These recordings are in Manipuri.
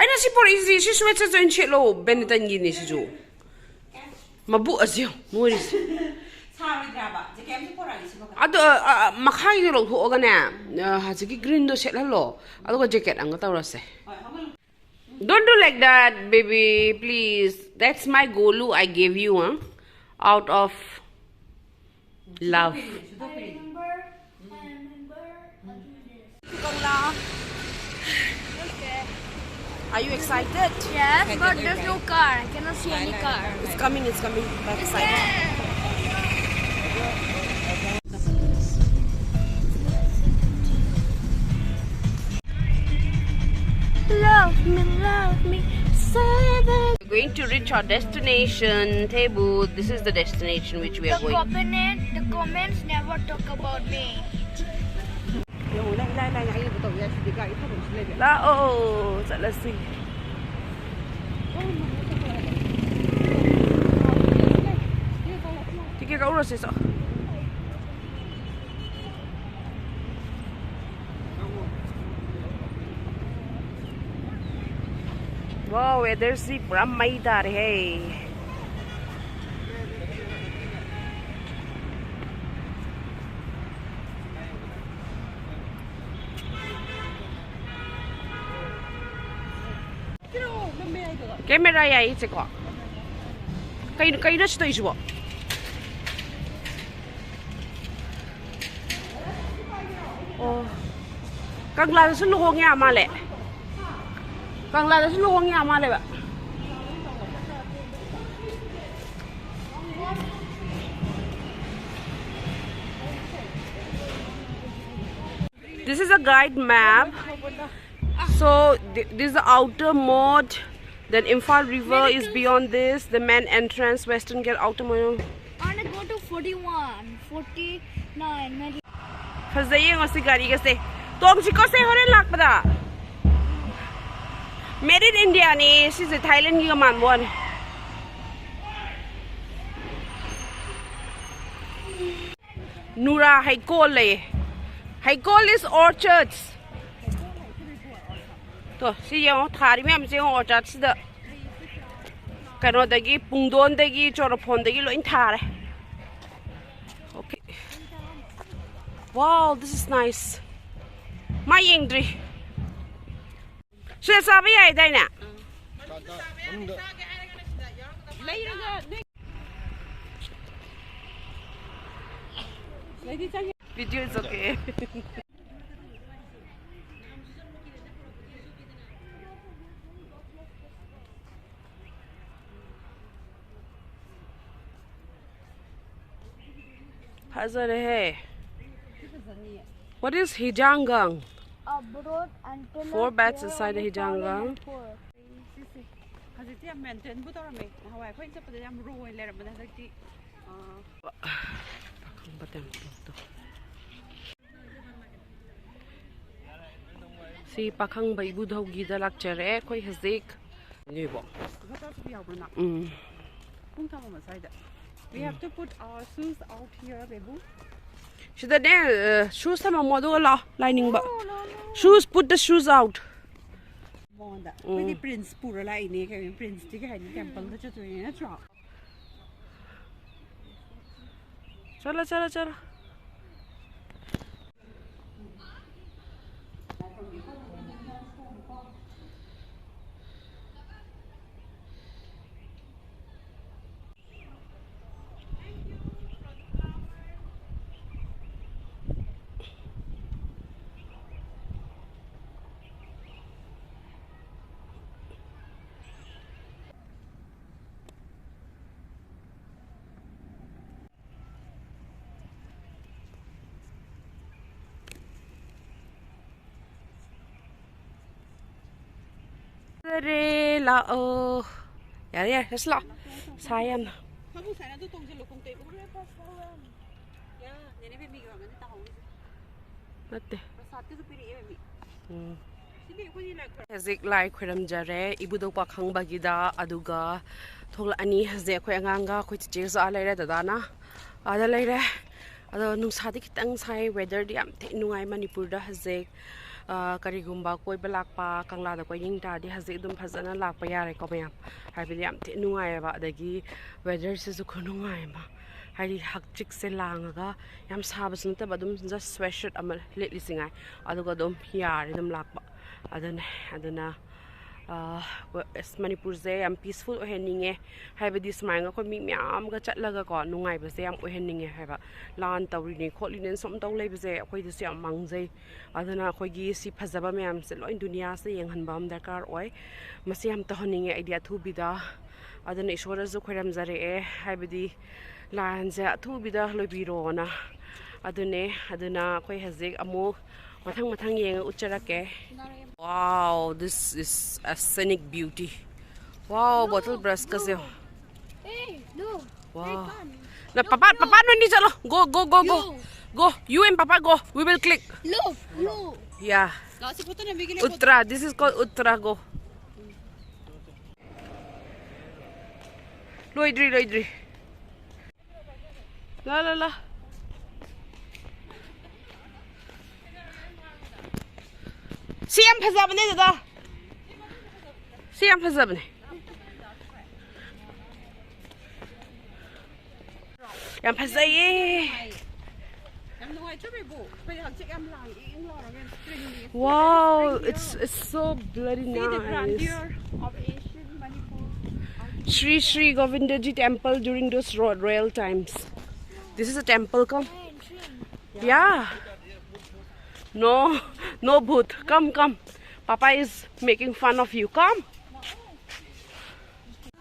Aina si por easy si sweat sa in chelo Benetton gini si jo. Mabu asyo muris. Ado makhai lo ho ga na ha ji green do set lo. Ado jacket ang tawrase. Don't do like that, baby, please. That's my golu I gave you, huh? Out of love. I remember. Kangla. Okay. Are you excited? Yes, but there's no car. I cannot see any car. It's coming, it's coming. Back side. Love me, say that. We're going to reach our destination, Tebu. This is the destination which we are going. The comments never talk about me. Oh, so let's see. Tiga kau urus esok. Wow, weather si pram maidar hai. Camera ya ini cekok. Kau dah sudah isu. Oh, Kangla tu luang ya male. Kangla tu luang ya male ba. This is a guide map. So this is the outer mode. Then Imphal River is beyond this. The main entrance, Western Gate, outer mode. I want to go to 41, 49. Fazayeng osi gari kasi. Tong si ko say horen lak pada. Made in India ni. She's a Thailand giga man one. Nura Haikol le. Haikol is orchards. To si yung thari me am si yung orchards da. Kano dagi pungdon dagi choropon dagi lo in thare. Okay. Wow, this is nice. My Indri. Should I be there now? Video is okay. What is hijangang? Broad antenna. 4 bats inside the hijangang. Si pakang ba ibu daw gida lakchere koi hazik. Ni bo. We have to put our shoes out here, babu. Should the shoes sama modo la lining ba? Shoes, put the shoes out. Bonda. Pwede prince pura la ini kaya prince di kaya ni temple to chutu ni na drop. Chala chala chala. La oh, yeah, that's la. Sayan. Kamu sana tu tong jelo kong te ure pa salam. Ya, nene be mi ga ngani ta hong. Natte. Sate tu piri e mi. Sini ko ni like. Hazik lai khram jare ibudo pa khang bagida aduga thol ani haze khoi anganga khoi che za lai ra da na. Ada lai ra. Ado nung sa di kitang sai weather di am te nungai Manipur da hazik. ꯀꯔꯤꯒꯨꯝꯕ ꯀꯣꯏꯕ ꯂꯥꯛꯄ ꯀꯪꯂꯥꯗ ꯀꯣꯏꯅꯤꯡ ꯇꯥꯔꯗꯤ ꯍꯧꯖꯤꯛ ꯑꯗꯨꯝ ꯐꯖꯅ ꯂꯥꯛꯄ ꯌꯥꯔꯦꯀꯣ ꯃꯌꯥꯝ ꯍꯥꯏꯕꯗꯤ ꯌꯥꯝ ꯊꯤ ꯅꯨꯡꯉꯥꯏꯌꯦꯕ ꯑꯗꯒꯤ ꯋꯦꯗꯔꯁꯤꯁꯨ ꯈꯨꯅꯨꯡꯉꯥꯏ ꯑꯃ ꯍꯥꯏꯗꯤ ꯍꯛꯆꯤꯛꯁꯦ ꯂꯥꯡꯉꯒ ꯌꯥꯝ ꯁꯥꯕꯁꯨ ꯅꯠꯇꯕ ꯑꯗꯨꯝ ꯖꯁ ꯁ꯭ꯋꯦꯠꯁꯔꯠ ꯑꯃ ꯂꯤꯠꯂꯤꯁꯤꯉꯥꯏ ꯑꯗꯨꯒ ꯑꯗꯨꯝ ꯌꯥꯔꯦ ꯑꯗꯨꯝ ꯂꯥꯛꯄ ꯑꯗꯨꯅ ꯃꯅꯤꯄꯨꯔꯁꯦ ꯌꯥꯝ ꯄꯤꯁꯐꯨꯜ ꯑꯣꯏꯍꯟꯅꯤꯡꯉꯦ ꯍꯥꯏꯕꯗꯤ ꯁꯨꯃꯥꯏꯅ ꯑꯩꯈꯣꯏ ꯃꯤ ꯃꯌꯥꯝꯒ ꯆꯠꯂꯒꯀꯣ ꯅꯨꯡꯉꯥꯏꯕꯁꯦ ꯌꯥꯝ ꯑꯣꯏꯍꯟꯅꯤꯡꯉꯦ ꯍꯥꯏꯕ ꯂꯥꯟ ꯇꯧꯔꯤꯅꯤ ꯈꯣꯠꯂꯤꯅꯤ ꯁꯨꯝ ꯇꯧ ꯂꯩꯕꯁꯦ ꯑꯩꯈꯣꯏꯗꯁꯨ ꯌꯥꯝ ꯃꯥꯡꯖꯩ ꯑꯗꯨꯅ ꯑꯩꯈꯣꯏꯒꯤ ꯁꯤ ꯐꯖꯕ ꯃꯌꯥꯝꯁꯦ ꯂꯣꯏ ꯗꯨꯅꯤꯌꯥꯁꯦ ꯌꯦꯡꯍꯟꯕ ꯑꯃ ꯗꯔꯀꯥꯔ ꯑꯣꯏ ꯃꯁꯤ ꯌꯥꯝ ꯇꯧꯍꯟꯅꯤꯡꯉꯦ ꯑꯩꯗꯤ ꯑꯊꯨꯕꯤꯗ ꯑꯗꯨꯅ ꯏꯁꯣꯔꯗꯁꯨ ꯈꯣꯏꯔꯝꯖꯔꯛꯑꯦ ꯍꯥꯏꯕꯗꯤ ꯂꯥꯟꯁꯦ ꯑꯊꯨꯕꯤꯗ ꯂꯣꯏꯕꯤꯔꯣꯅ ꯑꯗꯨꯅ ꯑꯩꯈꯣꯏ ꯍꯧꯖꯤꯛ ꯑꯃꯨꯛ ꯃꯊꯪ ꯌꯦꯡꯉ ꯎꯠꯆꯔꯛꯀꯦ Wow, this is a scenic beauty. Wow, bottle brush kasi. Hey, look. Wow. Na papa no hindi chalo. Go. Go. You and papa go. We will click. Look, look. Yeah. Uttra. This is called Uttra. Go. Loidri. La. Siyam phazabne dada. Siyam phazabne. Yam phazaye. Wow, it's so bloody nice. See the grandeur of ancient Manipur. Sri Govindaji temple during those royal times. This is a temple, come. Yeah. No booth. Come. Papa is making fun of you. Come.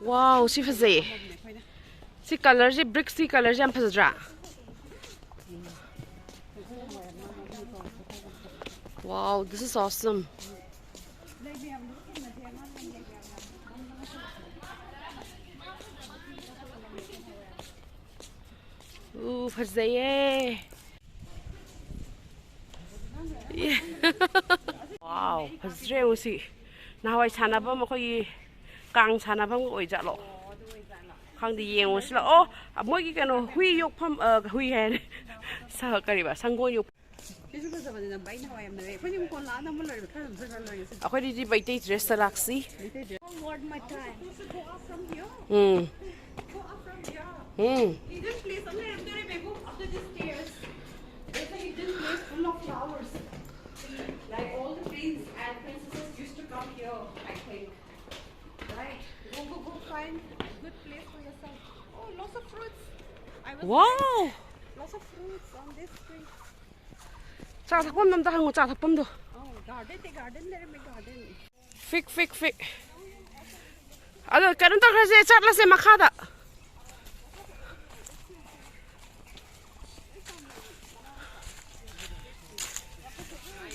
Wow, see fazaye. See color, see bricks, see color, jam phazra. Wow, this is awesome. Ooh, fazaye. Wow, fazre usi. Now I sanaba makoi kang sanaba oi jalo. Khang di yeng usi la. Oh, moi ki kano hui yok pham hui hai. Sa kariba sanggo yok. Akhoi di baitai dress laksi. Forward my time. Hidden place. After the stairs, there's a hidden place full of flowers. Like all the princes and princesses used to come here, I think. Right? Go find a good place for yourself. Oh, lots of fruits. Wow. Lots of fruits on this tree. 자, 닭범 남다 한거 자, 닭범도. Oh, garden. There is a garden. Fig. 아도 까른다 그래서 잘라세 마카다.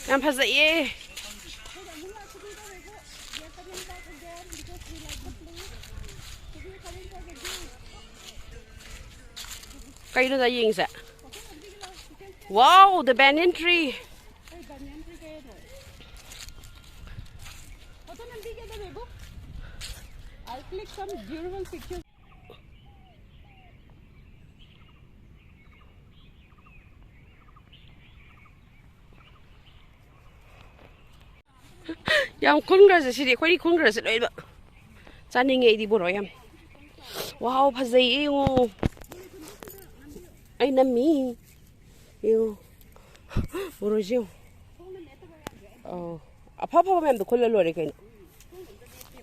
Yan phazaye. Kayo na ying sa. Wow, the banyan tree. I'll click some beautiful pictures. Yam kungrasa sidi khoi kungrasa loiba. Chaninge idi boro yam. Wow, phazai ngo. Ai nami. Yo. Boro jiu. Oh. Apa mem do kholla lore kain.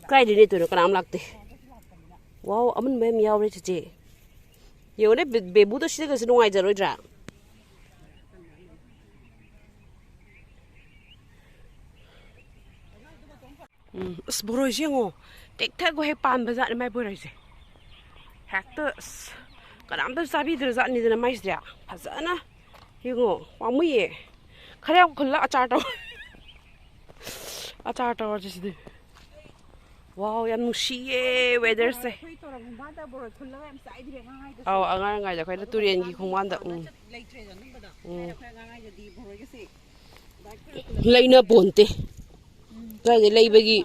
Kai di ni tu kanam lakte. Wow, amun mem yaw re che. Yo ne bebu to sida ka sinu ngai jaroi dra. Boroi jengo tek tek go he pan bazat mai boroi je hectares kanam da sabi dir zat ni da mai sya phazana yingo pamuye khare khulla achar to jisi wow yan nusiye weather se aw angar ngai da khoi da turien gi khongwan da leina bonte gai leibagi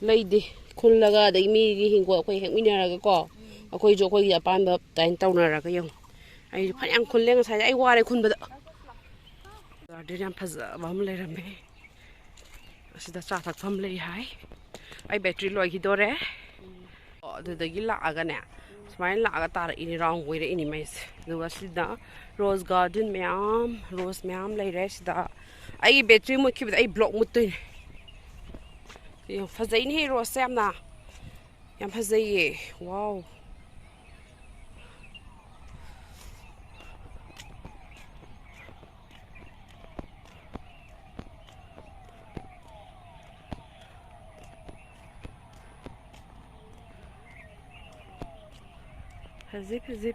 leide khunlaga dai mi gi hingko khoi hekminaraga ko akhoi jo khoi apan ba tain taunaraga yong ai phanyang khunleng sai ai ware khunbada garden yam phaza bam leirame sida cha thak pham lei hai ai battery loi ki dore adu da gi la aga ne smile la aga tar ini wrong way re ini mais du ga sida rose garden meam rose meam lei re sida ai battery mo ki ai block mu tu yo fazai ni rose am na yam fazai ye wow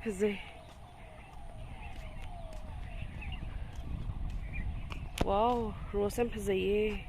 Fazay. Wow, rose am fazay ye.